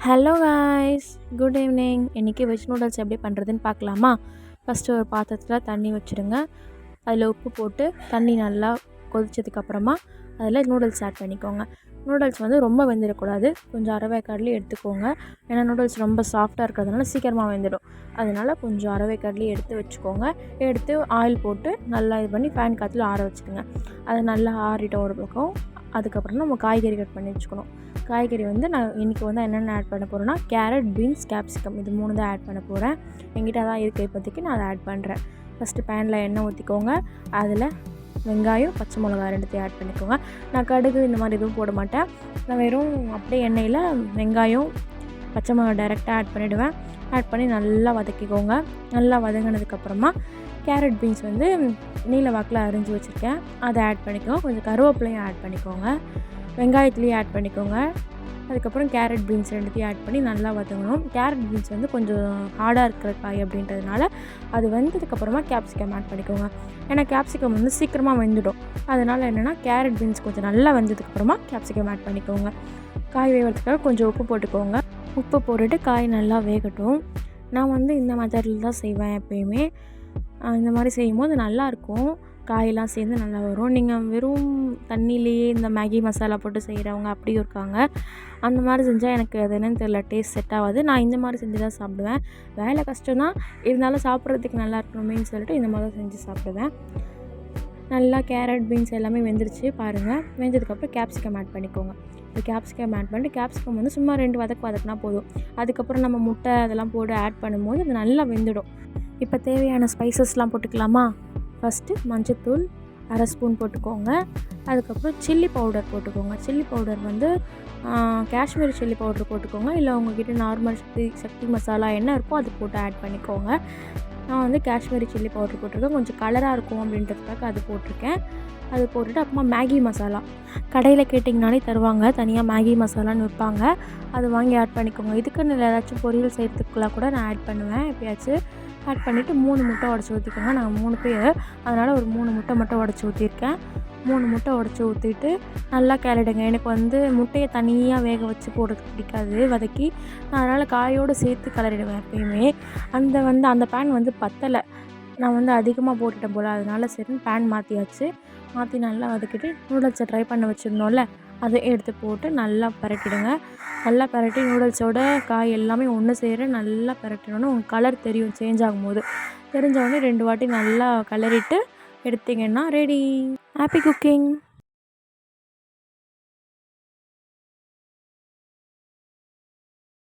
Hello guys, good evening. இன்றைக்கி veg noodles எப்படி பண்ணுறதுன்னு பார்க்கலாமா? ஃபஸ்ட்டு ஒரு பாத்திரத்தில் தண்ணி வச்சுருங்க. அதில் உப்பு போட்டு தண்ணி நல்லா கொதிச்சதுக்கப்புறமா அதில் நூடுல்ஸ் ஆட் பண்ணிக்கோங்க. நூடுல்ஸ் வந்து ரொம்ப வெந்துடக்கூடாது, கொஞ்சம் அரவேக்காட்லேயே எடுத்துக்கோங்க. ஏன்னா நூடுல்ஸ் ரொம்ப சாஃப்டாக இருக்கிறதுனால சீக்கிரமாக வெந்துடும். அதனால் கொஞ்சம் அரவேக்காட்லேயே எடுத்து வச்சுக்கோங்க. எடுத்து ஆயில் போட்டு நல்லா இது பண்ணி ஃபேன் காற்றுல ஆற வச்சுருங்க. அது நல்லா ஆறிட்ட ஒரு பக்கம். அதுக்கப்புறம் நம்ம காய்கறி கட் பண்ணி வச்சுக்கணும். காய்கறி வந்து நான் இன்றைக்கி வந்து என்னென்ன ஆட் பண்ண போகிறேன்னா, கேரட், பீன்ஸ், கேப்சிகம் இது 3 தான் ஆட் பண்ண போகிறேன். என்கிட்ட அதான் இருக்குது இப்போதைக்கு, நான் அதை ஆட் பண்ணுறேன். ஃபஸ்ட்டு பேனில் எண்ணெய் ஊற்றிக்கோங்க. அதில் வெங்காயம், பச்சை மிளகா 2த்தையும் ஆட் பண்ணிக்கோங்க. நான் கடுகு இந்த மாதிரி எதுவும் போட மாட்டேன். நான் வெறும் அப்படியே எண்ணெயில் வெங்காயம், பச்சை மிளகா டைரெக்டாக ஆட் பண்ணிவிடுவேன். ஆட் பண்ணி நல்லா வதக்கிக்கோங்க. நல்லா வதங்கினதுக்கப்புறமா கேரட், பீன்ஸ் வந்து நீல வாக்கில் அரிஞ்சு வச்சுருக்கேன், அதை ஆட் பண்ணிக்கோங்க. கொஞ்சம் கருவேப்பிலையும் ஆட் பண்ணிக்கோங்க. வெங்காயத்துலேயும் ஆட் பண்ணிக்கோங்க. அதுக்கப்புறம் கேரட், பீன்ஸ் 2த்தையும் ஆட் பண்ணி நல்லா வதங்கணும். கேரட், பீன்ஸ் வந்து கொஞ்சம் ஹார்டாக இருக்கிற காய் அப்படின்றதுனால அது வெந்ததுக்கப்புறமா கேப்சிகம் ஆட் பண்ணிக்கோங்க. ஏன்னா கேப்சிகம் வந்து சீக்கிரமாக வெந்துடும். அதனால் என்னென்னா கேரட், பீன்ஸ் கொஞ்சம் நல்லா வெந்ததுக்கப்புறமா கேப்சிகம் ஆட் பண்ணிக்கோங்க. காய் வேகிறதுக்காக கொஞ்சம் உப்பு போட்டுக்கோங்க. உப்பு போட்டுட்டு காய் நல்லா வேகட்டும். நான் வந்து இந்த மெத்தடில் தான் செய்வேன் எப்போயுமே. இந்த மாதிரி செய்யும்போது நல்லாயிருக்கும். காயெல்லாம் சேர்ந்து நல்லா வரும். நீங்கள் வெறும் தண்ணியிலேயே இந்த மேகி மசாலா போட்டு செய்கிறவங்க அப்படியும் இருக்காங்க. அந்த மாதிரி செஞ்சால் எனக்கு அது என்னன்னு தெரியல, டேஸ்ட் செட் ஆகாது. நான் இந்த மாதிரி செஞ்சு தான் சாப்பிடுவேன். வேலை கஷ்டம் தான், இருந்தாலும் சாப்பிட்றதுக்கு நல்லா இருக்கணுமேன்னு சொல்லிட்டு இந்த மாதிரி தான் செஞ்சு சாப்பிடுவேன். நல்லா கேரட், பீன்ஸ் எல்லாமே வெந்துருச்சு பாருங்கள். வெந்ததுக்கப்புறம் கேப்சிகம் ஆட் பண்ணிக்கோங்க. இப்போ கேப்சிகம் ஆட் பண்ணிட்டு கேப்சிகம் வந்து சும்மா 2 வதக்குனா போதும். அதுக்கப்புறம் நம்ம முட்டை அதெல்லாம் போட்டு ஆட் பண்ணும்போது அது நல்லா வெந்துடும். இப்போ தேவையான ஸ்பைசஸ்லாம் போட்டுக்கலாமா? ஃபஸ்ட்டு மஞ்சத்தூள் 1/2 ஸ்பூன் போட்டுக்கோங்க. அதுக்கப்புறம் சில்லி பவுடர் போட்டுக்கோங்க. சில்லி பவுடர் வந்து காஷ்மீரி சில்லி பவுடர் போட்டுக்கோங்க. இல்லை உங்கள்கிட்ட நார்மல் சக்தி மசாலா என்ன இருக்கோ அது போட்டு ஆட் பண்ணிக்கோங்க. நான் வந்து காஷ்மீரி சில்லி பவுடர் போட்டிருக்கேன், கொஞ்சம் கலராக இருக்கும் அப்படின்றதுக்காக அது போட்டிருக்கேன். அது போட்டுட்டு அப்புறமா மேகி மசாலா கடையில் கேட்டிங்கனாலே தருவாங்க, தனியாக மேகி மசாலான்னு விற்பாங்க. அது வாங்கி ஆட் பண்ணிக்கோங்க. இதுக்குன்னு ஏதாச்சும் பொரியல் செய்கிறதுக்குலாம் கூட நான் ஆட் பண்ணுவேன் எப்பயாச்சும். ஆட் பண்ணிவிட்டு 3 முட்டை உடச்சி ஊற்றிக்கோங்க. நாங்கள் 3 பேர், அதனால் ஒரு 3 முட்டை மட்டும் உடச்சி ஊற்றிருக்கேன். 3 முட்டை உடச்சி ஊற்றிட்டு நல்லா கிளறிடுங்க. எனக்கு வந்து முட்டையை தனியாக வேக வச்சு போடுறது பிடிக்காது வதக்கி, அதனால் காயோடு சேர்த்து கிளறிடுவேன் எப்பயுமே. அந்த பேன் வந்து பத்தலை, நான் வந்து அதிகமாக போட்டுட்டேன் போல், அதனால் சரின்னு பேன் மாற்றியாச்சு. மாற்றி நல்லா வதக்கிட்டு நூடுல்ஸை ட்ரை பண்ண வச்சுருந்தோம்ல, அதை எடுத்து போட்டு நல்லா பரட்டிடுங்க. நல்லா பரட்டி நூடுல்ஸோட காய் எல்லாமே ஒன்று சேர நல்லா பரட்டினோன்னு உங்கள் கலர் தெரியும் சேஞ்ச் ஆகும்போது. தெரிஞ்சவொடனே 2 வாட்டி நல்லா கிளறிட்டு எடுத்திங்கன்னா ரெடி. Happy cooking.